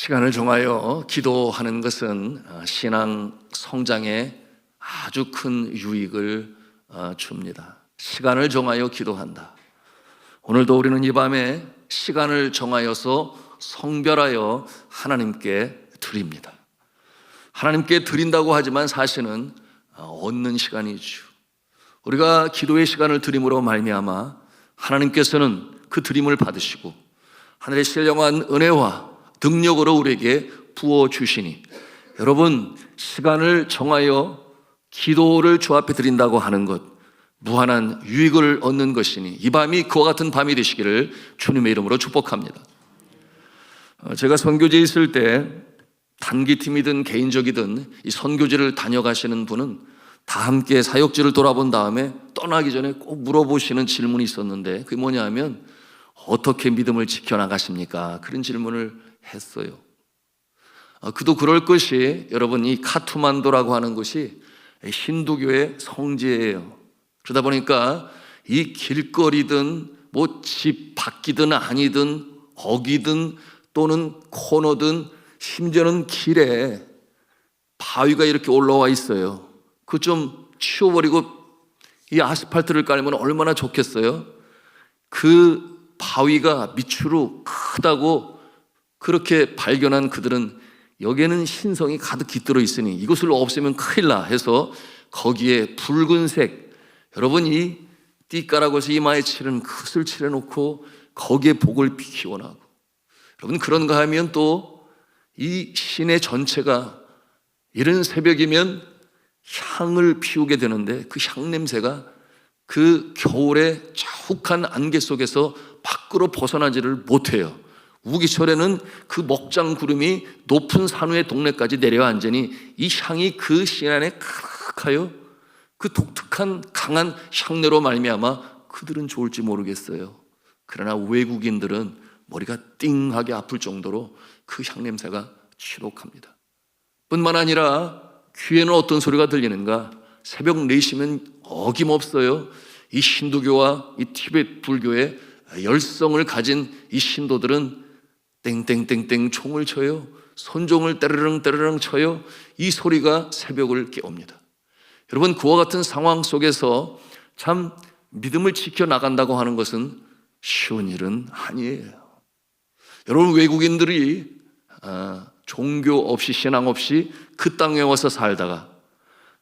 시간을 정하여 기도하는 것은 신앙 성장에 아주 큰 유익을 줍니다. 시간을 정하여 기도한다. 오늘도 우리는 이 밤에 시간을 정하여서 성별하여 하나님께 드립니다. 하나님께 드린다고 하지만 사실은 얻는 시간이죠. 우리가 기도의 시간을 드림으로 말미암아 하나님께서는 그 드림을 받으시고 하늘의 신령한 은혜와 능력으로 우리에게 부어주시니, 여러분, 시간을 정하여 기도를 주 앞에 드린다고 하는 것, 무한한 유익을 얻는 것이니 이 밤이 그와 같은 밤이 되시기를 주님의 이름으로 축복합니다. 제가 선교지에 있을 때 단기팀이든 개인적이든 이 선교지를 다녀가시는 분은 다 함께 사역지를 돌아본 다음에 떠나기 전에 꼭 물어보시는 질문이 있었는데, 그게 뭐냐 하면 어떻게 믿음을 지켜나가십니까? 그런 질문을 했어요. 그도 그럴 것이, 여러분, 이 카투만두라고 하는 곳이 힌두교의 성지예요. 그러다 보니까 이 길거리든 뭐 집 밖이든 아니든 어기든 또는 코너든 심지어는 길에 바위가 이렇게 올라와 있어요. 그거 좀 치워버리고 이 아스팔트를 깔면 얼마나 좋겠어요? 그 바위가 밑으로 크다고 그렇게 발견한 그들은 여기에는 신성이 가득 깃들어 있으니 이것을 없애면 큰일 나 해서 거기에 붉은색, 여러분, 이 띠까라고해서 이마에 칠은 그것을 칠해놓고 거기에 복을 피워나고, 여러분, 그런가 하면 또 이 시내 전체가 이른 새벽이면 향을 피우게 되는데 그 향 냄새가 그 겨울에 자욱한 안개 속에서 밖으로 벗어나지를 못해요. 우기철에는 그 먹장 구름이 높은 산위의 동네까지 내려앉으니 이 향이 그 시내 안에 가득하여 그 독특한 강한 향내로 말미암아 그들은 좋을지 모르겠어요. 그러나 외국인들은 머리가 띵하게 아플 정도로 그 향냄새가 지독합니다. 뿐만 아니라 귀에는 어떤 소리가 들리는가? 새벽 4시면 어김없어요. 이 힌두교와 이 티베트 불교의 열성을 가진 이 신도들은 땡땡땡땡 총을 쳐요. 손종을 때르릉 때르릉 쳐요. 이 소리가 새벽을 깨웁니다. 여러분, 그와 같은 상황 속에서 참 믿음을 지켜나간다고 하는 것은 쉬운 일은 아니에요. 여러분, 외국인들이 종교 없이 신앙 없이 그 땅에 와서 살다가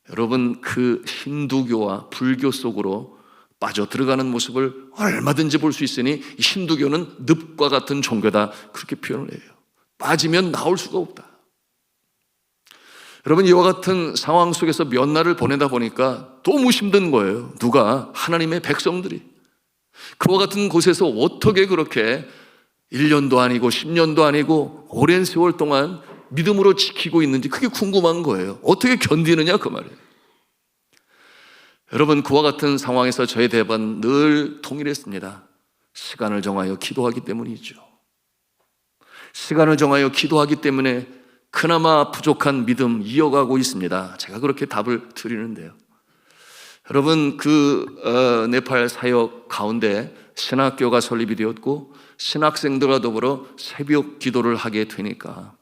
여러분 그 힌두교와 불교 속으로 빠져 들어가는 모습을 얼마든지 볼 수 있으니 힌두교는 늪과 같은 종교다, 그렇게 표현을 해요. 빠지면 나올 수가 없다. 여러분, 이와 같은 상황 속에서 몇 날을 보내다 보니까 너무 힘든 거예요. 누가? 하나님의 백성들이. 그와 같은 곳에서 어떻게 그렇게 1년도 아니고 10년도 아니고 오랜 세월 동안 믿음으로 지키고 있는지 그게 궁금한 거예요. 어떻게 견디느냐, 그 말이에요. 여러분, 그와 같은 상황에서 저의 대답은 늘 동일했습니다. 시간을 정하여 기도하기 때문이죠. 시간을 정하여 기도하기 때문에 그나마 부족한 믿음 이어가고 있습니다. 제가 그렇게 답을 드리는데요. 여러분, 네팔 사역 가운데 신학교가 설립이 되었고 신학생들과 더불어 새벽 기도를 하게 되니까,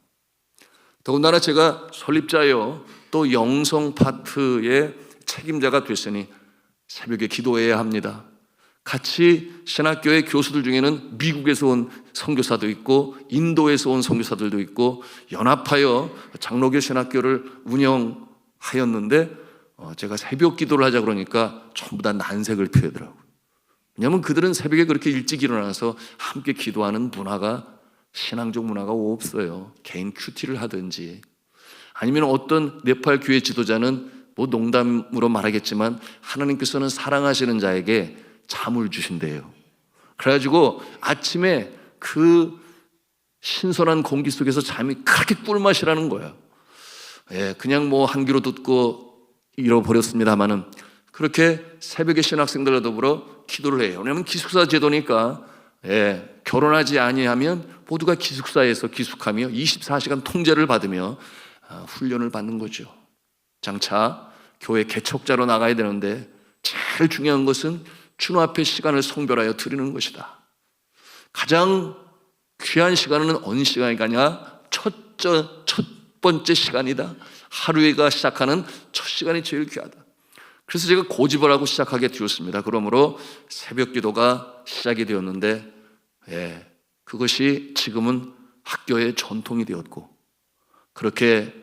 더군다나 제가 설립자요 또 영성 파트의 책임자가 됐으니 새벽에 기도해야 합니다. 같이 신학교의 교수들 중에는 미국에서 온 선교사도 있고 인도에서 온 선교사들도 있고 연합하여 장로교 신학교를 운영하였는데 제가 새벽 기도를 하자 그러니까 전부 다 난색을 피우더라고요. 왜냐하면 그들은 새벽에 그렇게 일찍 일어나서 함께 기도하는 문화가, 신앙적 문화가 없어요. 개인 큐티를 하든지 아니면 어떤 네팔 교회 지도자는 뭐 농담으로 말하겠지만 하나님께서는 사랑하시는 자에게 잠을 주신대요. 그래가지고 아침에 그 신선한 공기 속에서 잠이 그렇게 꿀맛이라는 거예요. 그냥 뭐 한 귀로 듣고 잃어버렸습니다마는 그렇게 새벽에 신학생들과 더불어 기도를 해요. 왜냐하면 기숙사 제도니까 결혼하지 아니하면 모두가 기숙사에서 기숙하며 24시간 통제를 받으며 훈련을 받는 거죠. 장차 교회 개척자로 나가야 되는데 제일 중요한 것은 주님 앞에 시간을 성별하여 드리는 것이다. 가장 귀한 시간은 어느 시간이 가냐? 첫 번째 시간이다. 하루가 시작하는 첫 시간이 제일 귀하다. 그래서 제가 고집을 하고 시작하게 되었습니다. 그러므로 새벽 기도가 시작이 되었는데, 그것이 지금은 학교의 전통이 되었고, 그렇게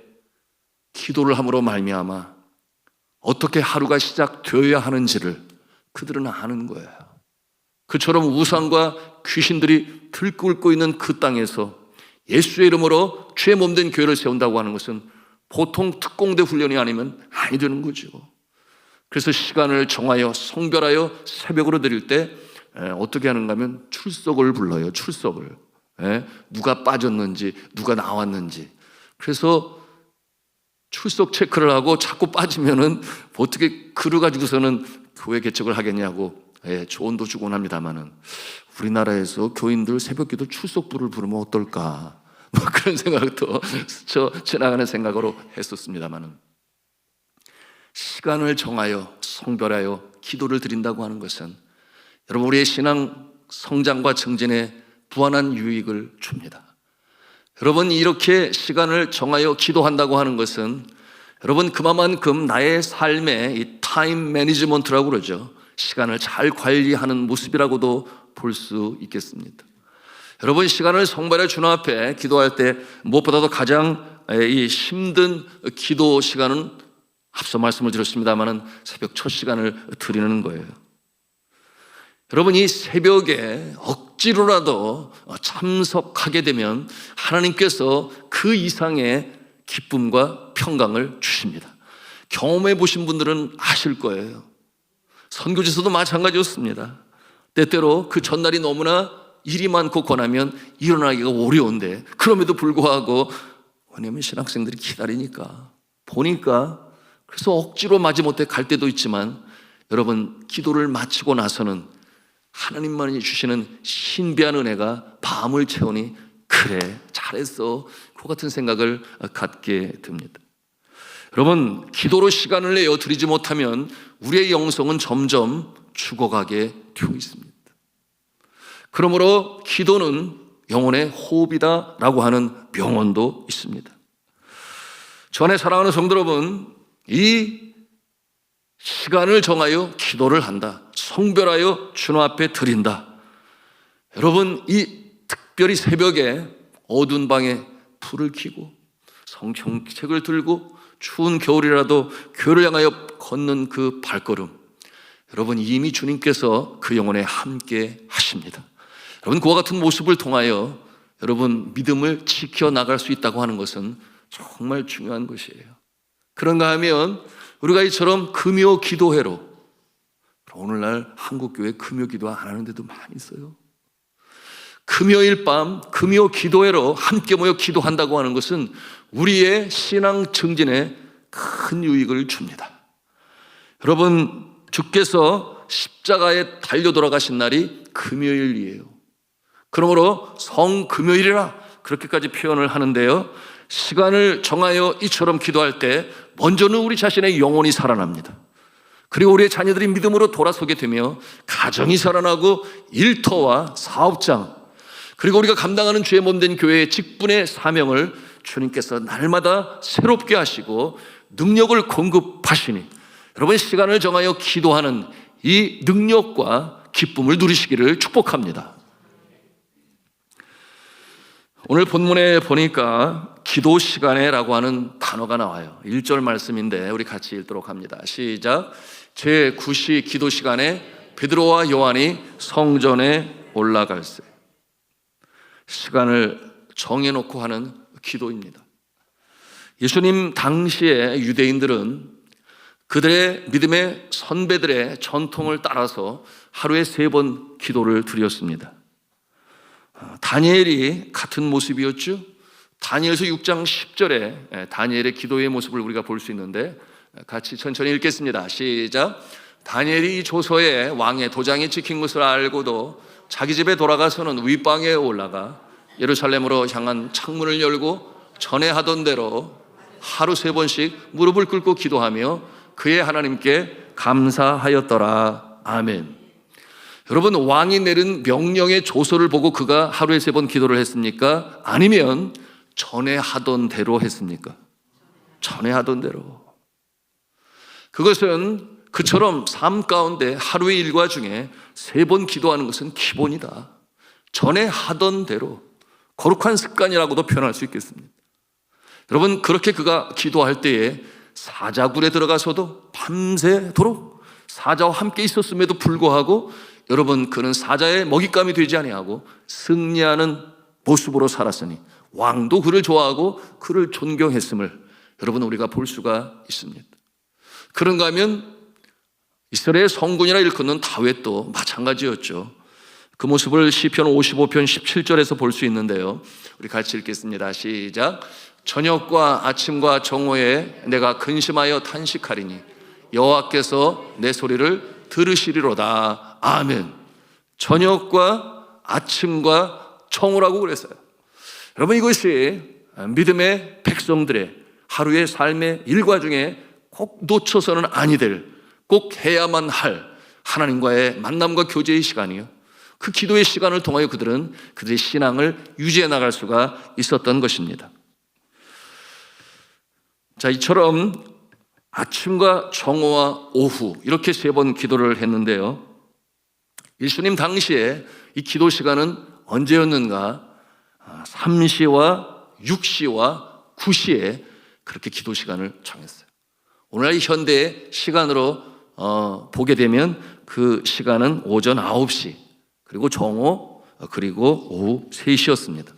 기도를 함으로 말미암아 어떻게 하루가 시작되어야 하는지를 그들은 아는 거예요. 그처럼 우상과 귀신들이 들끓고 있는 그 땅에서 예수의 이름으로 죄 몸된 교회를 세운다고 하는 것은 보통 특공대 훈련이 아니면 아니 되는 거죠. 그래서 시간을 정하여 성별하여 새벽으로 드릴 때 어떻게 하는가 하면 출석을 불러요. 출석을. 누가 빠졌는지 누가 나왔는지. 그래서 출석 체크를 하고 자꾸 빠지면은 어떻게 그를 가지고서는 교회 개척을 하겠냐고 조언도 주곤 합니다만은, 우리나라에서 교인들 새벽기도 출석부를 부르면 어떨까, 뭐 그런 생각도 지나가는 생각으로 했었습니다만은, 시간을 정하여 성별하여 기도를 드린다고 하는 것은 여러분 우리의 신앙 성장과 증진에 부한한 유익을 줍니다. 여러분 이렇게 시간을 정하여 기도한다고 하는 것은 여러분 그만큼 나의 삶의 이 타임 매니지먼트라고 그러죠. 시간을 잘 관리하는 모습이라고도 볼 수 있겠습니다. 여러분 시간을 성별의 주님 앞에 기도할 때 무엇보다도 가장 이 힘든 기도 시간은 앞서 말씀을 드렸습니다마는 새벽 첫 시간을 드리는 거예요. 여러분 이 새벽에 억지로라도 참석하게 되면 하나님께서 그 이상의 기쁨과 평강을 주십니다. 경험해 보신 분들은 아실 거예요. 선교지에서도 마찬가지였습니다. 때때로 그 전날이 너무나 일이 많고 권하면 일어나기가 어려운데, 그럼에도 불구하고 왜냐하면 신학생들이 기다리니까 보니까, 그래서 억지로 마지못해 갈 때도 있지만, 여러분 기도를 마치고 나서는 하나님만이 주시는 신비한 은혜가 밤을 채우니 그래 잘했어, 그 같은 생각을 갖게 됩니다. 여러분 기도로 시간을 내어 드리지 못하면 우리의 영성은 점점 죽어가게 되어 있습니다. 그러므로 기도는 영혼의 호흡이다 라고 하는 명언도 있습니다. 전에 사랑하는 성도 여러분, 이 시간을 정하여 기도를 한다, 성별하여 주님 앞에 드린다. 여러분 이 특별히 새벽에 어두운 방에 불을 켜고 성경책을 들고 추운 겨울이라도 교회를 향하여 걷는 그 발걸음, 여러분 이미 주님께서 그 영혼에 함께 하십니다. 여러분 그와 같은 모습을 통하여 여러분 믿음을 지켜나갈 수 있다고 하는 것은 정말 중요한 것이에요. 그런가 하면 우리가 이처럼 금요 기도회로, 오늘날 한국교회 금요 기도 안 하는 데도 많이 있어요. 금요일 밤 금요 기도회로 함께 모여 기도한다고 하는 것은 우리의 신앙 증진에 큰 유익을 줍니다. 여러분 주께서 십자가에 달려 돌아가신 날이 금요일이에요. 그러므로 성금요일이라 그렇게까지 표현을 하는데요, 시간을 정하여 이처럼 기도할 때 먼저는 우리 자신의 영혼이 살아납니다. 그리고 우리의 자녀들이 믿음으로 돌아서게 되며 가정이 살아나고 일터와 사업장, 그리고 우리가 감당하는 주의 몸된 교회의 직분의 사명을 주님께서 날마다 새롭게 하시고 능력을 공급하시니, 여러분 시간을 정하여 기도하는 이 능력과 기쁨을 누리시기를 축복합니다. 오늘 본문에 보니까 기도 시간에라고 하는 단어가 나와요. 1절 말씀인데 우리 같이 읽도록 합니다. 시작. 제9시 기도 시간에 베드로와 요한이 성전에 올라갈세. 시간을 정해놓고 하는 기도입니다. 예수님 당시에 유대인들은 그들의 믿음의 선배들의 전통을 따라서 하루에 3번 기도를 드렸습니다. 다니엘이 같은 모습이었죠. 다니엘서 6장 10절에 다니엘의 기도의 모습을 우리가 볼 수 있는데 같이 천천히 읽겠습니다. 시작. 다니엘이 조서에 왕의 도장이 찍힌 것을 알고도 자기 집에 돌아가서는 윗방에 올라가 예루살렘으로 향한 창문을 열고 전에 하던 대로 하루 3번씩 무릎을 꿇고 기도하며 그의 하나님께 감사하였더라. 아멘. 여러분 왕이 내린 명령의 조서를 보고 그가 하루에 3번 기도를 했습니까? 아니면 전에 하던 대로 했습니까? 전에 하던 대로. 그것은 그처럼 삶 가운데 하루의 일과 중에 3번 기도하는 것은 기본이다. 전에 하던 대로, 거룩한 습관이라고도 표현할 수 있겠습니다. 여러분, 그렇게 그가 기도할 때에 사자굴에 들어가서도 밤새도록 사자와 함께 있었음에도 불구하고 여러분, 그는 사자의 먹잇감이 되지 아니하고 승리하는 모습으로 살았으니 왕도 그를 좋아하고 그를 존경했음을 여러분, 우리가 볼 수가 있습니다. 그런가 하면 이스라엘 성군이라 일컫는 다윗도 마찬가지였죠. 그 모습을 시편 55편 17절에서 볼 수 있는데요. 우리 같이 읽겠습니다. 시작. 저녁과 아침과 정오에 내가 근심하여 탄식하리니 여호와께서 내 소리를 들으시리로다. 아멘. 저녁과 아침과 정오라고 그랬어요. 여러분, 이것이 믿음의 백성들의 하루의 삶의 일과 중에 꼭 놓쳐서는 아니 될, 꼭 해야만 할 하나님과의 만남과 교제의 시간이요, 그 기도의 시간을 통하여 그들은 그들의 신앙을 유지해 나갈 수가 있었던 것입니다. 자, 이처럼 아침과 정오와 오후 이렇게 3번 기도를 했는데요, 예수님 당시에 이 기도 시간은 언제였는가? 3시와 6시와 9시에 그렇게 기도 시간을 정했어요. 오늘날 현대의 시간으로 보게 되면 그 시간은 오전 9시, 그리고 정오, 그리고 오후 3시였습니다.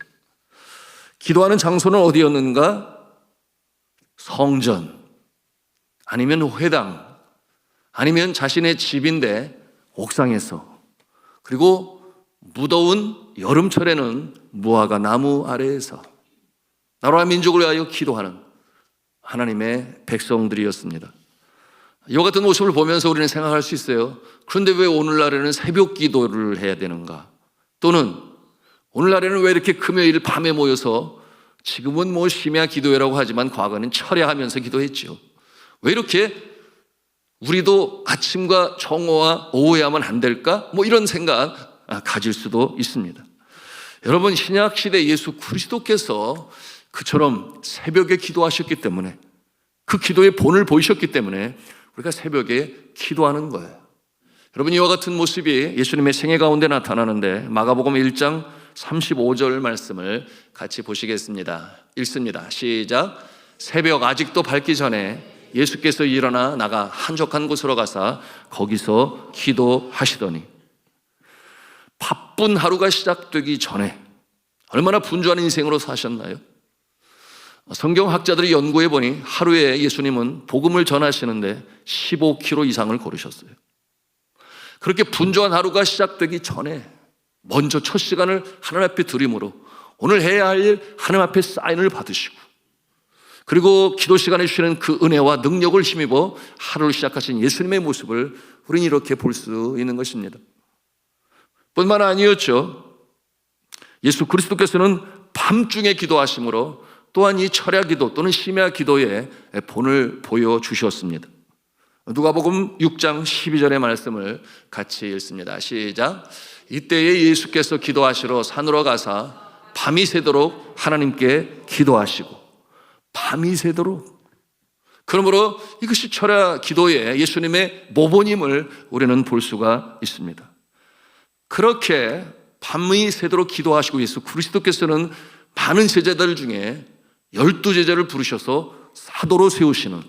기도하는 장소는 어디였는가? 성전, 아니면 회당, 아니면 자신의 집인데 옥상에서, 그리고 무더운 여름철에는 무화과 나무 아래에서 나라와 민족을 위하여 기도하는 하나님의 백성들이었습니다. 이와 같은 모습을 보면서 우리는 생각할 수 있어요. 그런데 왜 오늘날에는 새벽 기도를 해야 되는가? 또는 오늘날에는 왜 이렇게 금요일 밤에 모여서, 지금은 뭐 심야 기도회라고 하지만 과거는 철야하면서 기도했죠. 왜 이렇게 우리도 아침과 정오와 오후에 하면 안 될까? 뭐 이런 생각 가질 수도 있습니다. 여러분, 신약시대 예수 그리스도께서 그처럼 새벽에 기도하셨기 때문에, 그 기도의 본을 보이셨기 때문에 우리가 새벽에 기도하는 거예요. 여러분, 이와 같은 모습이 예수님의 생애 가운데 나타나는데 마가복음 1장 35절 말씀을 같이 보시겠습니다. 읽습니다. 시작. 새벽 아직도 밝기 전에 예수께서 일어나 나가 한적한 곳으로 가사 거기서 기도하시더니, 바쁜 하루가 시작되기 전에 얼마나 분주한 인생으로 사셨나요? 성경학자들이 연구해 보니 하루에 예수님은 복음을 전하시는데 15km 이상을 걸으셨어요. 그렇게 분주한 하루가 시작되기 전에 먼저 첫 시간을 하나님 앞에 드림으로 오늘 해야 할 일 하나님 앞에 사인을 받으시고, 그리고 기도 시간에 주시는 그 은혜와 능력을 힘입어 하루를 시작하신 예수님의 모습을 우리는 이렇게 볼 수 있는 것입니다. 뿐만 아니었죠. 예수 그리스도께서는 밤중에 기도하심으로 또한 이 철야 기도 또는 심야 기도의 본을 보여주셨습니다. 누가복음 6장 12절의 말씀을 같이 읽습니다. 시작. 이때에 예수께서 기도하시러 산으로 가사 밤이 새도록 하나님께 기도하시고, 밤이 새도록. 그러므로 이것이 철야 기도의 예수님의 모본임을 우리는 볼 수가 있습니다. 그렇게 밤이 새도록 기도하시고 예수 그리스도께서는 많은 제자들 중에 12제자를 부르셔서 사도로 세우시는,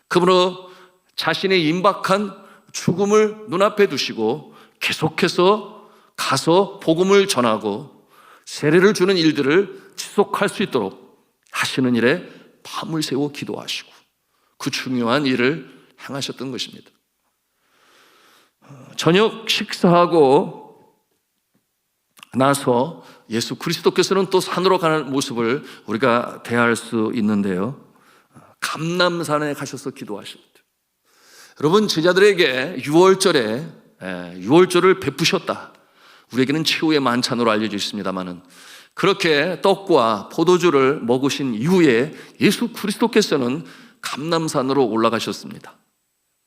그러므로 자신의 임박한 죽음을 눈앞에 두시고 계속해서 가서 복음을 전하고 세례를 주는 일들을 지속할 수 있도록 하시는 일에 밤을 새워 기도하시고 그 중요한 일을 행하셨던 것입니다. 저녁 식사하고 나서 예수 그리스도께서는 또 산으로 가는 모습을 우리가 대할 수 있는데요, 감람산에 가셔서 기도하셨죠. 여러분, 제자들에게 유월절을 베푸셨다. 우리에게는 최후의 만찬으로 알려져 있습니다만은, 그렇게 떡과 포도주를 먹으신 이후에 예수 그리스도께서는 감람산으로 올라가셨습니다.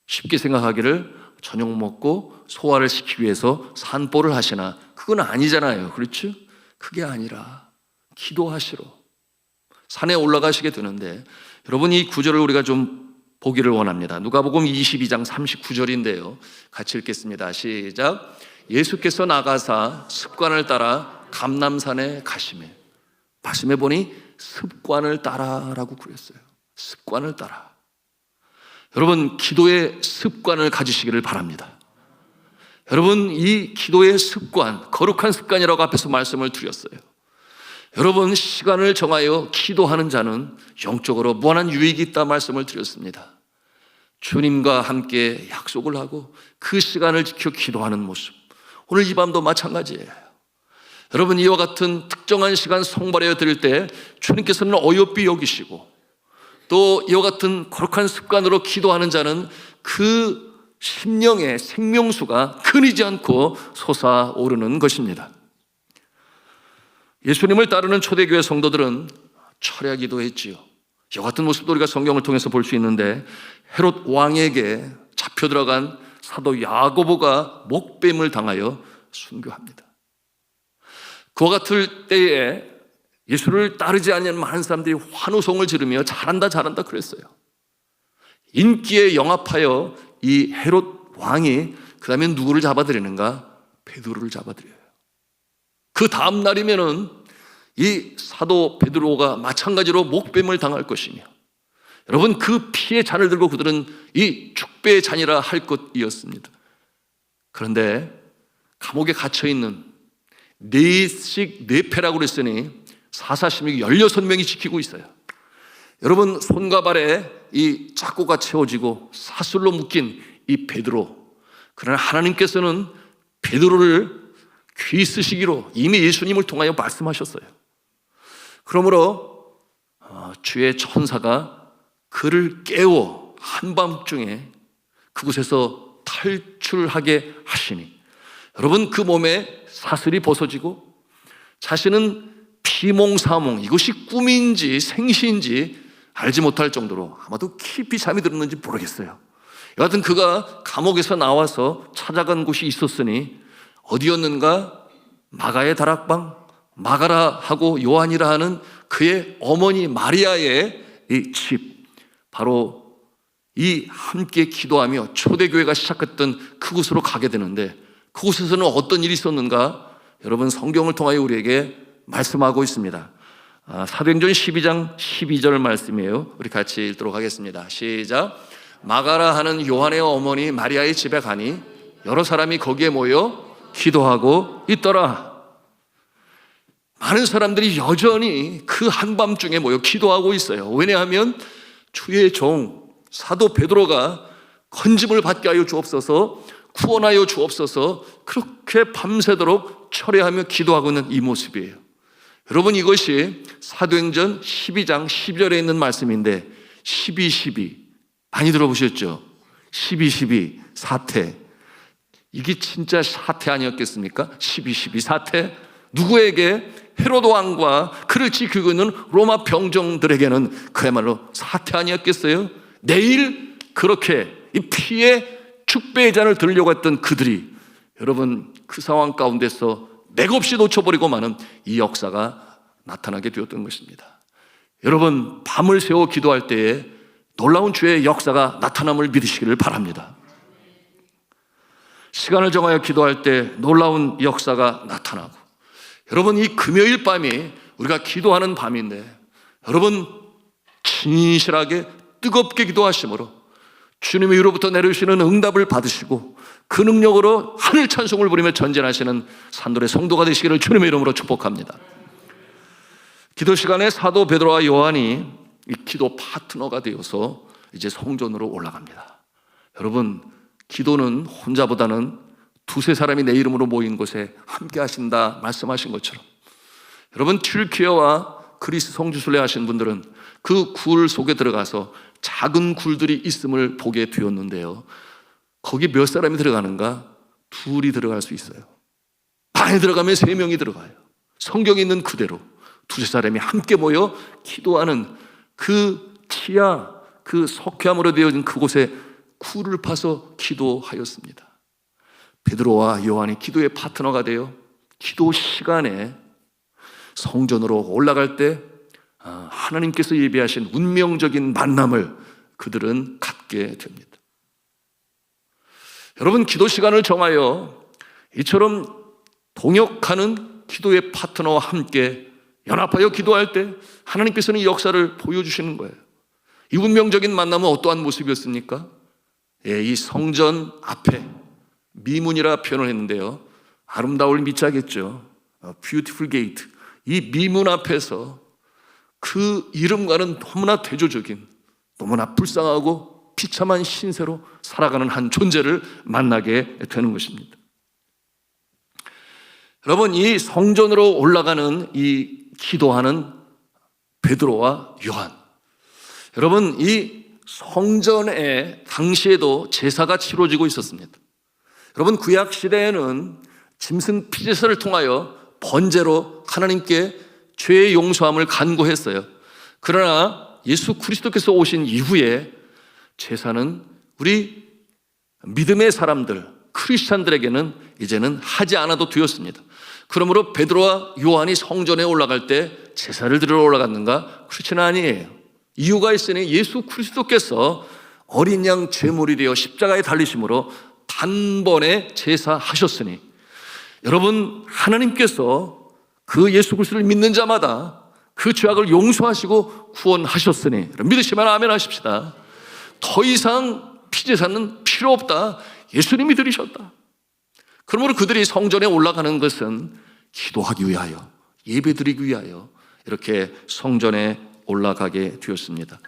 쉽게 생각하기를 저녁 먹고 소화를 시키기 위해서 산보를 하시나, 그건 아니잖아요. 그렇죠? 그게 아니라 기도하시러, 산에 올라가시게 되는데, 여러분 이 구절을 우리가 좀 보기를 원합니다. 누가복음 22장 39절인데요. 같이 읽겠습니다. 시작. 예수께서 나가사 습관을 따라 감람산에 가시매. 말씀해 보니 습관을 따라라고 그랬어요. 습관을 따라. 여러분, 기도의 습관을 가지시기를 바랍니다. 여러분, 이 기도의 습관, 거룩한 습관이라고 앞에서 말씀을 드렸어요. 여러분, 시간을 정하여 기도하는 자는 영적으로 무한한 유익이 있다 말씀을 드렸습니다. 주님과 함께 약속을 하고 그 시간을 지켜 기도하는 모습, 오늘 이 밤도 마찬가지예요. 여러분, 이와 같은 특정한 시간 송발하여 드릴 때 주님께서는 어여삐 여기시고, 또 이와 같은 거룩한 습관으로 기도하는 자는 그 심령의 생명수가 끊이지 않고 솟아오르는 것입니다. 예수님을 따르는 초대교회 성도들은 철야 기도했지요. 이와 같은 모습도 우리가 성경을 통해서 볼 수 있는데, 헤롯 왕에게 잡혀 들어간 사도 야고보가 목뱀을 당하여 순교합니다. 그와 같을 때에 예수를 따르지 않는 많은 사람들이 환호성을 지르며 잘한다 잘한다 그랬어요. 인기에 영합하여 이 헤롯 왕이 그 다음에 누구를 잡아들이는가? 베드로를 잡아들여요. 그 다음 날이면은 이 사도 베드로가 마찬가지로 목뱀을 당할 것이며, 여러분 그 피의 잔을 들고 그들은 이 축배의 잔이라 할 것이었습니다. 그런데 감옥에 갇혀있는 네씩 네패라고 그랬으니 사사시민이 16명이 지키고 있어요. 여러분, 손과 발에 이 짝고가 채워지고 사슬로 묶인 이 베드로, 그러나 하나님께서는 베드로를 귀 쓰시기로 이미 예수님을 통하여 말씀하셨어요. 그러므로 주의 천사가 그를 깨워 한밤중에 그곳에서 탈출하게 하시니, 여러분 그 몸에 사슬이 벗어지고 자신은 피몽사몽, 이것이 꿈인지 생시인지 알지 못할 정도로 아마도 깊이 잠이 들었는지 모르겠어요. 여하튼 그가 감옥에서 나와서 찾아간 곳이 있었으니 어디였는가? 마가의 다락방, 마가라하고 요한이라 하는 그의 어머니 마리아의 이 집, 바로 이 함께 기도하며 초대교회가 시작했던 그곳으로 가게 되는데, 그곳에서는 어떤 일이 있었는가? 여러분 성경을 통하여 우리에게 말씀하고 있습니다. 사도행전 12장 12절 말씀이에요. 우리 같이 읽도록 하겠습니다. 시작. 마가라 하는 요한의 어머니 마리아의 집에 가니 여러 사람이 거기에 모여 기도하고 있더라. 많은 사람들이 여전히 그 한밤중에 모여 기도하고 있어요. 왜냐하면 주의 종 사도 베드로가 건짐을 받게 하여 주옵소서, 구원하여 주옵소서, 그렇게 밤새도록 철회하며 기도하고 있는 이 모습이에요. 여러분, 이것이 사도행전 12장 12절에 있는 말씀인데 12.12 많이 들어보셨죠? 12.12 사태, 이게 진짜 사태 아니었겠습니까? 12.12 사태. 누구에게? 헤로도 왕과 그를 지키고 있는 로마 병정들에게는 그야말로 사태 아니었겠어요? 내일 그렇게 이 피의 축배의 잔을 들려고 했던 그들이, 여러분 그 상황 가운데서 맥없이 놓쳐버리고 마는 이 역사가 나타나게 되었던 것입니다. 여러분, 밤을 새워 기도할 때에 놀라운 주의 역사가 나타남을 믿으시기를 바랍니다. 시간을 정하여 기도할 때 놀라운 역사가 나타나고, 여러분 이 금요일 밤이 우리가 기도하는 밤인데, 여러분 진실하게 뜨겁게 기도하심으로 주님의 위로부터 내려오시는 응답을 받으시고 그 능력으로 하늘 찬송을 부리며 전진하시는 산돌의 성도가 되시기를 주님의 이름으로 축복합니다. 기도 시간에 사도 베드로와 요한이 이 기도 파트너가 되어서 이제 성전으로 올라갑니다. 여러분, 기도는 혼자보다는 두세 사람이 내 이름으로 모인 곳에 함께 하신다 말씀하신 것처럼, 여러분 튀르키예와 그리스 성지순례 하신 분들은 그 굴 속에 들어가서 작은 굴들이 있음을 보게 되었는데요, 거기 몇 사람이 들어가는가? 둘이 들어갈 수 있어요. 방에 들어가면 3명이 들어가요. 성경에 있는 그대로 두세 사람이 함께 모여 기도하는 그 티야, 그 석회암으로 되어진 그곳에 굴을 파서 기도하였습니다. 베드로와 요한이 기도의 파트너가 되어 기도 시간에 성전으로 올라갈 때 하나님께서 예비하신 운명적인 만남을 그들은 갖게 됩니다. 여러분, 기도 시간을 정하여 이처럼 동역하는 기도의 파트너와 함께 연합하여 기도할 때 하나님께서는 이 역사를 보여주시는 거예요. 이 운명적인 만남은 어떠한 모습이었습니까? 이 성전 앞에 미문이라 표현을 했는데요, 아름다울 미자겠죠. Beautiful gate. 이 미문 앞에서 그 이름과는 너무나 대조적인, 너무나 불쌍하고 비참한 신세로 살아가는 한 존재를 만나게 되는 것입니다. 여러분, 이 성전으로 올라가는 이 기도하는 베드로와 요한, 여러분, 이 성전에 당시에도 제사가 치러지고 있었습니다. 여러분, 구약 시대에는 짐승 피제사를 통하여 번제로 하나님께 죄의 용서함을 간구했어요. 그러나 예수 그리스도께서 오신 이후에 제사는 우리 믿음의 사람들, 크리스찬들에게는 이제는 하지 않아도 되었습니다. 그러므로 베드로와 요한이 성전에 올라갈 때 제사를 드리러 올라갔는가? 그렇지는 아니에요. 이유가 있으니 예수 그리스도께서 어린 양 제물이 되어 십자가에 달리심으로 단번에 제사하셨으니, 여러분, 하나님께서 그 예수 그리스도를 믿는 자마다 그 죄악을 용서하시고 구원하셨으니 믿으시면 아멘 하십시다. 더 이상 피제사는 필요 없다. 예수님이 드리셨다. 그러므로 그들이 성전에 올라가는 것은 기도하기 위하여, 예배드리기 위하여 이렇게 성전에 올라가게 되었습니다.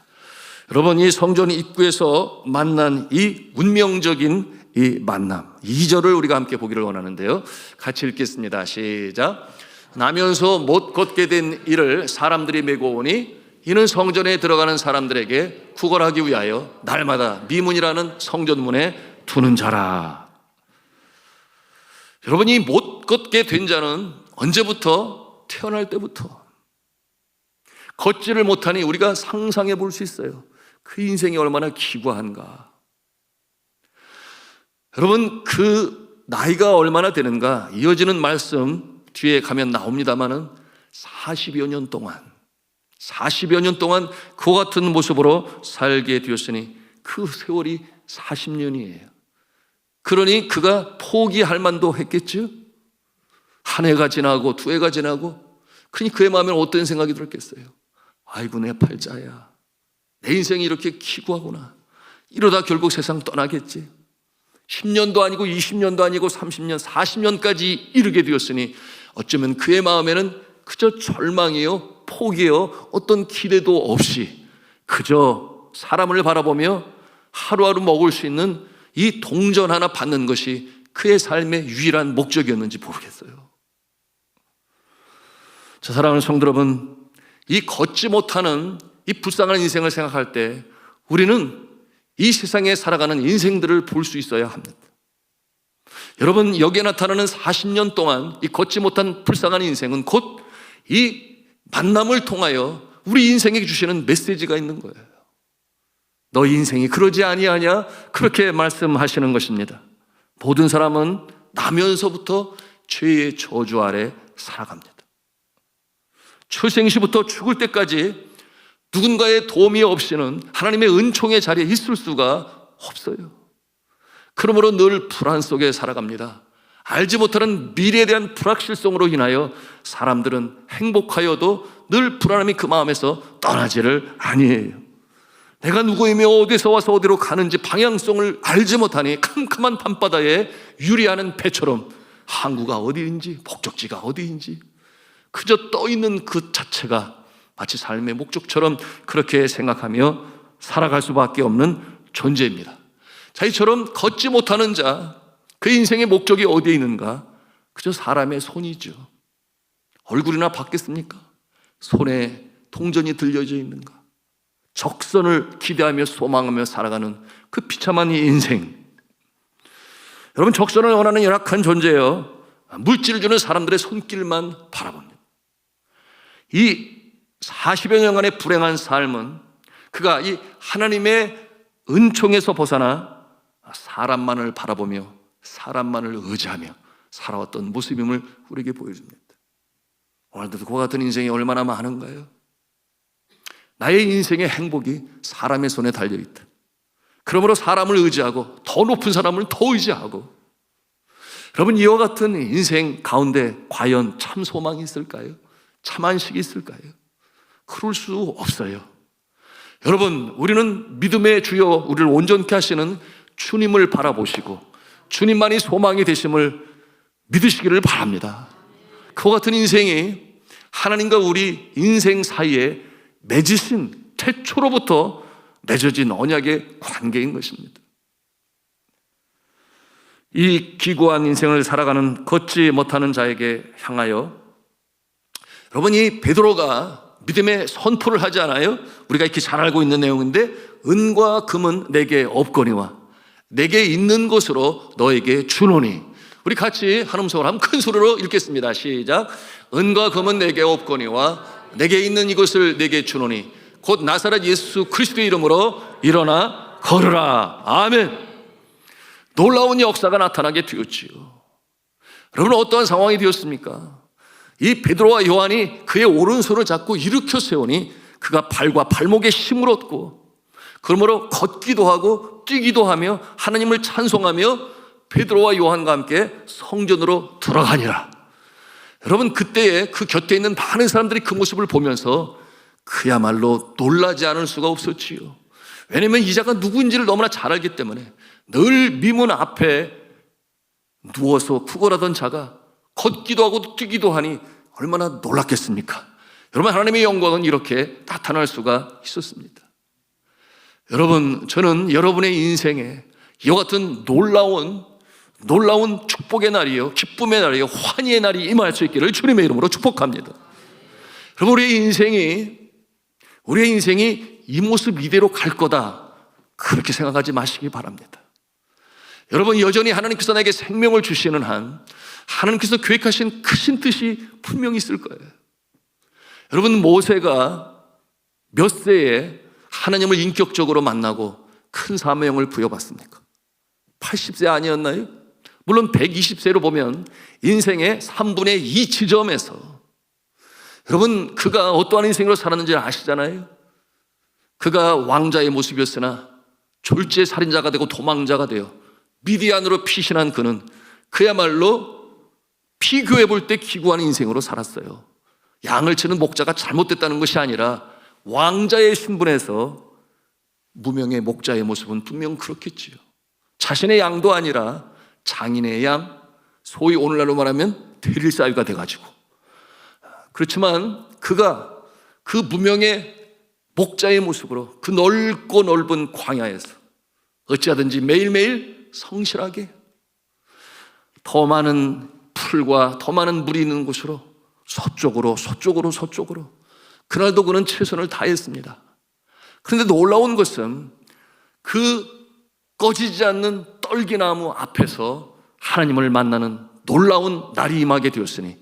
여러분, 이 성전 입구에서 만난 이 운명적인 이 만남, 2절을 우리가 함께 보기를 원하는데요, 같이 읽겠습니다. 시작. 나면서 못 걷게 된 이를 사람들이 메고 오니 이는 성전에 들어가는 사람들에게 구걸하기 위하여 날마다 미문이라는 성전문에 두는 자라. 여러분, 이 못 걷게 된 자는 언제부터? 태어날 때부터. 걷지를 못하니 우리가 상상해 볼 수 있어요. 그 인생이 얼마나 기구한가. 여러분, 그 나이가 얼마나 되는가, 이어지는 말씀 뒤에 가면 나옵니다마는 40여 년 동안 그와 같은 모습으로 살게 되었으니 그 세월이 40년이에요. 그러니 그가 포기할 만도 했겠죠? 한 해가 지나고 두 해가 지나고, 그러니 그의 마음에 어떤 생각이 들었겠어요? 아이고, 내 팔자야, 내 인생이 이렇게 기구하구나. 이러다 결국 세상 떠나겠지. 10년도 아니고 20년도 아니고 30년, 40년까지 이르게 되었으니 어쩌면 그의 마음에는 그저 절망이요, 포기요, 어떤 기대도 없이 그저 사람을 바라보며 하루하루 먹을 수 있는 이 동전 하나 받는 것이 그의 삶의 유일한 목적이었는지 모르겠어요. 저 사랑하는 성도 여러분, 이 걷지 못하는 이 불쌍한 인생을 생각할 때 우리는 이 세상에 살아가는 인생들을 볼 수 있어야 합니다. 여러분, 여기에 나타나는 40년 동안 이 걷지 못한 불쌍한 인생은 곧 이 만남을 통하여 우리 인생에게 주시는 메시지가 있는 거예요. 너 인생이 그러지 아니하냐? 그렇게 말씀하시는 것입니다. 모든 사람은 나면서부터 죄의 저주 아래 살아갑니다. 출생시부터 죽을 때까지 누군가의 도움이 없이는 하나님의 은총의 자리에 있을 수가 없어요. 그러므로 늘 불안 속에 살아갑니다. 알지 못하는 미래에 대한 불확실성으로 인하여 사람들은 행복하여도 늘 불안함이 그 마음에서 떠나지를 아니해요. 내가 누구이며 어디서 와서 어디로 가는지 방향성을 알지 못하니 캄캄한 밤바다에 유리하는 배처럼 항구가 어디인지 목적지가 어디인지 그저 떠있는 그 자체가 마치 삶의 목적처럼 그렇게 생각하며 살아갈 수밖에 없는 존재입니다. 자, 이처럼 걷지 못하는 자, 그 인생의 목적이 어디에 있는가? 그저 사람의 손이죠. 얼굴이나 받겠습니까? 손에 동전이 들려져 있는가? 적선을 기대하며 소망하며 살아가는 그 비참한 이 인생. 여러분, 적선을 원하는 열악한 존재예요. 물질을 주는 사람들의 손길만 바라봅니다. 이 40여 년간의 불행한 삶은 그가 이 하나님의 은총에서 벗어나 사람만을 바라보며 사람만을 의지하며 살아왔던 모습임을 우리에게 보여줍니다. 오늘도 그와 같은 인생이 얼마나 많은가요? 나의 인생의 행복이 사람의 손에 달려있다. 그러므로 사람을 의지하고 더 높은 사람을 더 의지하고, 여러분, 이와 같은 인생 가운데 과연 참 소망이 있을까요? 참 안식이 있을까요? 그럴 수 없어요. 여러분, 우리는 믿음의 주여 우리를 온전케 하시는 주님을 바라보시고 주님만이 소망이 되심을 믿으시기를 바랍니다. 그와 같은 인생이 하나님과 우리 인생 사이에 맺으신 태초로부터 맺어진 언약의 관계인 것입니다. 이 기구한 인생을 살아가는 걷지 못하는 자에게 향하여, 여러분, 이 베드로가 믿음의 선포를 하지 않아요? 우리가 이렇게 잘 알고 있는 내용인데, 은과 금은 내게 없거니와 내게 있는 것으로 너에게 주노니. 우리 같이 한 음성으로 한번 큰 소리로 읽겠습니다. 시작. 은과 금은 내게 없거니와 내게 있는 이것을 내게 주노니 곧 나사렛 예수 그리스도의 이름으로 일어나 걸으라. 아멘. 놀라운 역사가 나타나게 되었지요. 여러분, 어떠한 상황이 되었습니까? 이 베드로와 요한이 그의 오른손을 잡고 일으켜 세우니 그가 발과 발목에 힘을 얻고, 그러므로 걷기도 하고 뛰기도 하며 하나님을 찬송하며 베드로와 요한과 함께 성전으로 들어가니라. 여러분, 그때에 그 곁에 있는 많은 사람들이 그 모습을 보면서 그야말로 놀라지 않을 수가 없었지요. 왜냐하면 이 자가 누구인지를 너무나 잘 알기 때문에. 늘 미문 앞에 누워서 구걸하던 자가 걷기도 하고 뛰기도 하니 얼마나 놀랐겠습니까? 여러분, 하나님의 영광은 이렇게 나타날 수가 있었습니다. 여러분, 저는 여러분의 인생에 이와 같은 놀라운 축복의 날이요, 기쁨의 날이요, 환희의 날이 임할 수 있기를 주님의 이름으로 축복합니다. 여러분, 우리의 인생이 이 모습 이대로 갈 거다, 그렇게 생각하지 마시기 바랍니다. 여러분, 여전히 하나님께서 나에게 생명을 주시는 한 하나님께서 계획하신 크신 뜻이 분명히 있을 거예요. 여러분, 모세가 몇 세에 하나님을 인격적으로 만나고 큰 사명을 부여받습니까? 80세 아니었나요? 물론 120세로 보면 인생의 3분의 2 지점에서, 여러분, 그가 어떠한 인생으로 살았는지 아시잖아요. 그가 왕자의 모습이었으나 졸지의 살인자가 되고 도망자가 되어 미디안으로 피신한 그는 그야말로 비교해 볼 때 기구한 인생으로 살았어요. 양을 치는 목자가 잘못됐다는 것이 아니라 왕자의 신분에서 무명의 목자의 모습은 분명 그렇겠지요. 자신의 양도 아니라 장인의 양, 소위 오늘날로 말하면 대릴사유가 돼가지고, 그렇지만 그가 그 무명의 목자의 모습으로 그 넓고 넓은 광야에서 어찌하든지 매일매일 성실하게 더 많은 풀과 더 많은 물이 있는 곳으로 서쪽으로 그날도 그는 최선을 다했습니다. 그런데 놀라운 것은 그 꺼지지 않는 떨기나무 앞에서 하나님을 만나는 놀라운 날이 임하게 되었으니,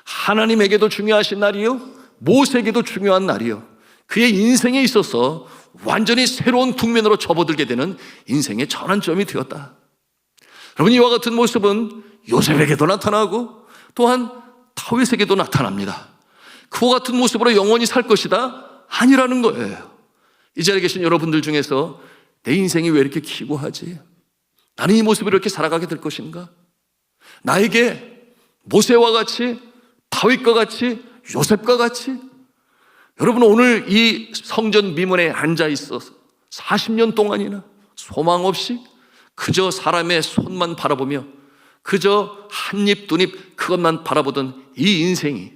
하나님에게도 중요하신 날이요, 모세에게도 중요한 날이요, 그의 인생에 있어서 완전히 새로운 국면으로 접어들게 되는 인생의 전환점이 되었다. 여러분, 이와 같은 모습은 요셉에게도 나타나고 또한 다윗에게도 나타납니다. 그와 같은 모습으로 영원히 살 것이다? 아니라는 거예요. 이 자리에 계신 여러분들 중에서 내 인생이 왜 이렇게 기구하지? 나는 이 모습으로 이렇게 살아가게 될 것인가? 나에게 모세와 같이, 다윗과 같이, 요셉과 같이, 여러분, 오늘 이 성전 미문에 앉아 있어서 40년 동안이나 소망 없이 그저 사람의 손만 바라보며 그저 한 입 두 입 그것만 바라보던 이 인생이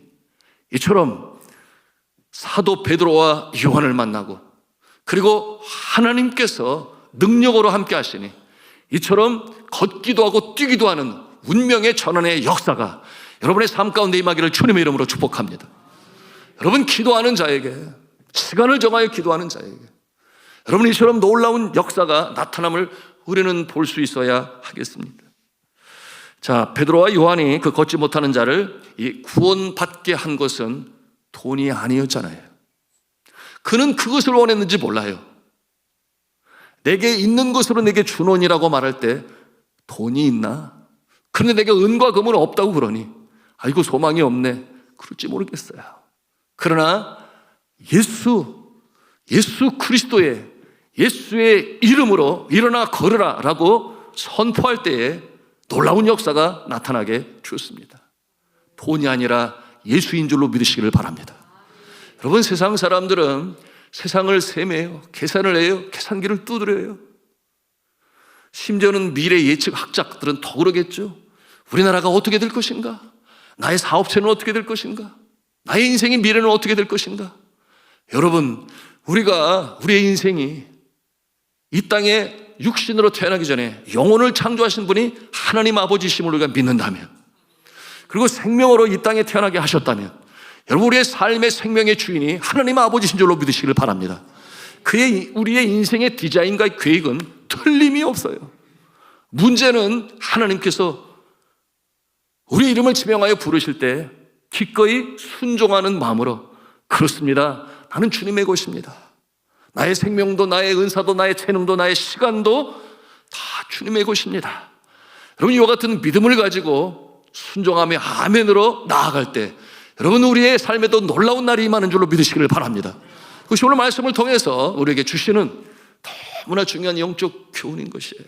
이처럼 사도 베드로와 요한을 만나고, 그리고 하나님께서 능력으로 함께 하시니 이처럼 걷기도 하고 뛰기도 하는 운명의 전환의 역사가 여러분의 삶 가운데 임하기를 주님의 이름으로 축복합니다. 여러분, 기도하는 자에게, 시간을 정하여 기도하는 자에게 여러분, 이처럼 놀라운 역사가 나타남을 우리는 볼 수 있어야 하겠습니다. 자, 베드로와 요한이 그 걷지 못하는 자를 이 구원받게 한 것은 돈이 아니었잖아요. 그는 그것을 원했는지 몰라요. 내게 있는 것으로 내게 주노니라고 말할 때 돈이 있나? 그런데 내게 은과 금은 없다고 그러니 아이고 소망이 없네, 그럴지 모르겠어요. 그러나 예수, 예수 그리스도의 예수의 이름으로 일어나 걸으라 라고 선포할 때에 놀라운 역사가 나타나게 되었습니다. 돈이 아니라 예수인 줄로 믿으시기를 바랍니다. 여러분, 세상 사람들은 세상을 세매요, 계산을 해요, 계산기를 두드려요. 심지어는 미래 예측 학자들은 더 그러겠죠. 우리나라가 어떻게 될 것인가? 나의 사업체는 어떻게 될 것인가? 나의 인생의 미래는 어떻게 될 것인가? 여러분, 우리의 인생이 이 땅에 육신으로 태어나기 전에 영혼을 창조하신 분이 하나님 아버지심을 우리가 믿는다면, 그리고 생명으로 이 땅에 태어나게 하셨다면, 여러분, 우리의 삶의 생명의 주인이 하나님 아버지신 줄로 믿으시기를 바랍니다. 우리의 인생의 디자인과 계획은 틀림이 없어요. 문제는 하나님께서 우리 이름을 지명하여 부르실 때 기꺼이 순종하는 마음으로, 그렇습니다, 나는 주님의 것입니다, 나의 생명도 나의 은사도 나의 재능도 나의 시간도 다 주님의 것입니다, 여러분, 이와 같은 믿음을 가지고 순종하며 아멘으로 나아갈 때 여러분, 우리의 삶에도 놀라운 날이 임하는 줄로 믿으시기를 바랍니다. 그것이 오늘 말씀을 통해서 우리에게 주시는 너무나 중요한 영적 교훈인 것이에요.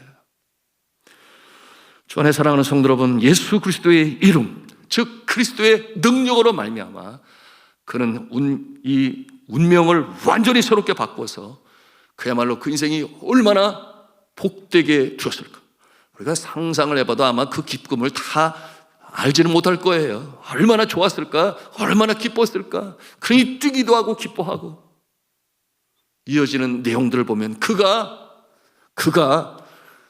주 안에 사랑하는 성도 여러분, 예수 그리스도의 이름, 즉 그리스도의 능력으로 말미암아 그는 이 운명을 완전히 새롭게 바꿔서 그야말로 그 인생이 얼마나 복되게 되었을까. 우리가 상상을 해봐도 아마 그 기쁨을 다 알지는 못할 거예요. 얼마나 좋았을까, 얼마나 기뻤을까. 그러니 뛰기도 하고 기뻐하고. 이어지는 내용들을 보면 그가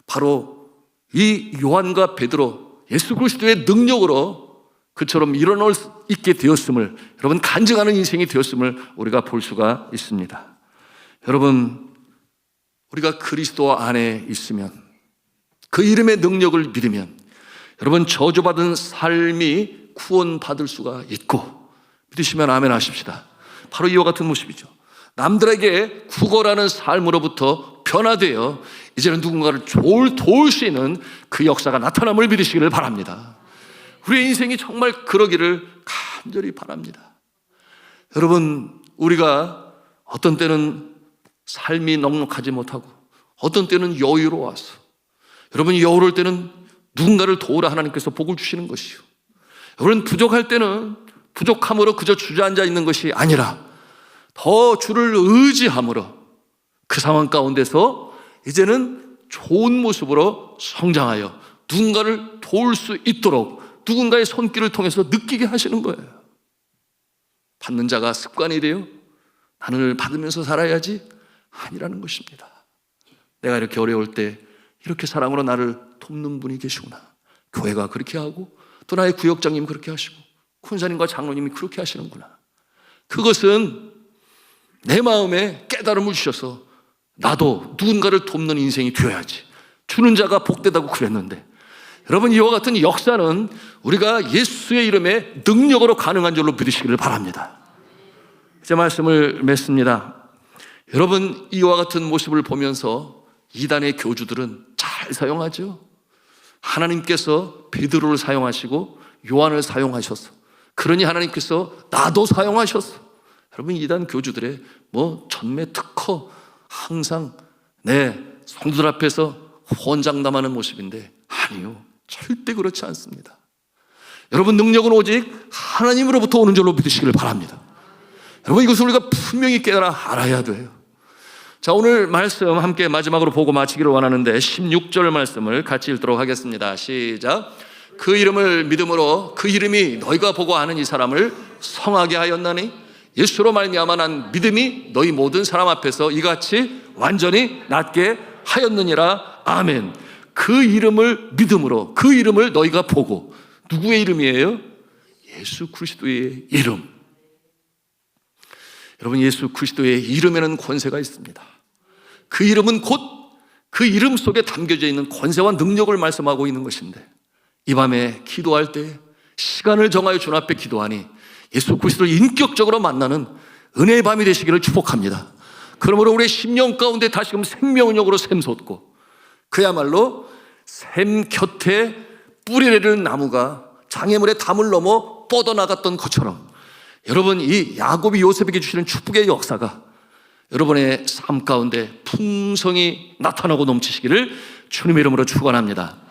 바로 이 요한과 베드로, 예수 그리스도의 능력으로 그처럼 일어날 수 있게 되었음을, 여러분, 간증하는 인생이 되었음을 우리가 볼 수가 있습니다. 여러분, 우리가 그리스도 안에 있으면, 그 이름의 능력을 믿으면 여러분, 저주받은 삶이 구원받을 수가 있고, 믿으시면 아멘 하십시다. 바로 이와 같은 모습이죠. 남들에게 구걸하는 삶으로부터 변화되어 이제는 누군가를 도울 수 있는 그 역사가 나타남을 믿으시기를 바랍니다. 우리의 인생이 정말 그러기를 간절히 바랍니다. 여러분, 우리가 어떤 때는 삶이 넉넉하지 못하고 어떤 때는 여유로워서, 여러분, 여유로울 때는 누군가를 도우라 하나님께서 복을 주시는 것이요, 여러분, 부족할 때는 부족함으로 그저 주저앉아 있는 것이 아니라 더 주를 의지함으로 그 상황 가운데서 이제는 좋은 모습으로 성장하여 누군가를 도울 수 있도록 누군가의 손길을 통해서 느끼게 하시는 거예요. 받는 자가 습관이 돼요. 나는 받으면서 살아야지, 아니라는 것입니다. 내가 이렇게 어려울 때 이렇게 사랑으로 나를 돕는 분이 계시구나. 교회가 그렇게 하고 또 나의 구역장님이 그렇게 하시고 군사님과 장로님이 그렇게 하시는구나. 그것은 내 마음에 깨달음을 주셔서 나도 누군가를 돕는 인생이 되어야지, 주는 자가 복되다고 그랬는데, 여러분, 이와 같은 역사는 우리가 예수의 이름에 능력으로 가능한 줄로 믿으시기를 바랍니다. 제 말씀을 맺습니다. 여러분, 이와 같은 모습을 보면서 이단의 교주들은 잘 사용하죠. 하나님께서 베드로를 사용하시고 요한을 사용하셔서, 그러니 하나님께서 나도 사용하셨어. 여러분, 이단 교주들의 전매 특허, 항상 성도들 앞에서 혼장담하는 모습인데, 아니요, 절대 그렇지 않습니다. 여러분, 능력은 오직 하나님으로부터 오는 줄로 믿으시기를 바랍니다. 여러분, 이것을 우리가 분명히 깨달아 알아야 돼요. 자, 오늘 말씀 함께 마지막으로 보고 마치기를 원하는데 16절 말씀을 같이 읽도록 하겠습니다. 시작. 그 이름을 믿음으로 그 이름이 너희가 보고 아는 이 사람을 성하게 하였나니 예수로 말미암아 난 믿음이 너희 모든 사람 앞에서 이같이 완전히 낫게 하였느니라. 아멘. 그 이름을 믿음으로, 그 이름을 너희가 보고. 누구의 이름이에요? 예수 그리스도의 이름. 여러분, 예수 그리스도의 이름에는 권세가 있습니다. 그 이름은 곧 그 이름 속에 담겨져 있는 권세와 능력을 말씀하고 있는 것인데, 이 밤에 기도할 때 시간을 정하여 주님 앞에 기도하니 예수 그리스도를 인격적으로 만나는 은혜의 밤이 되시기를 축복합니다. 그러므로 우리의 심령 가운데 다시금 생명력으로 샘솟고, 그야말로 샘 곁에 뿌리 내리는 나무가 장애물의 담을 넘어 뻗어나갔던 것처럼, 여러분, 이 야곱이 요셉에게 주시는 축복의 역사가 여러분의 삶 가운데 풍성이 나타나고 넘치시기를 주님의 이름으로 축원합니다.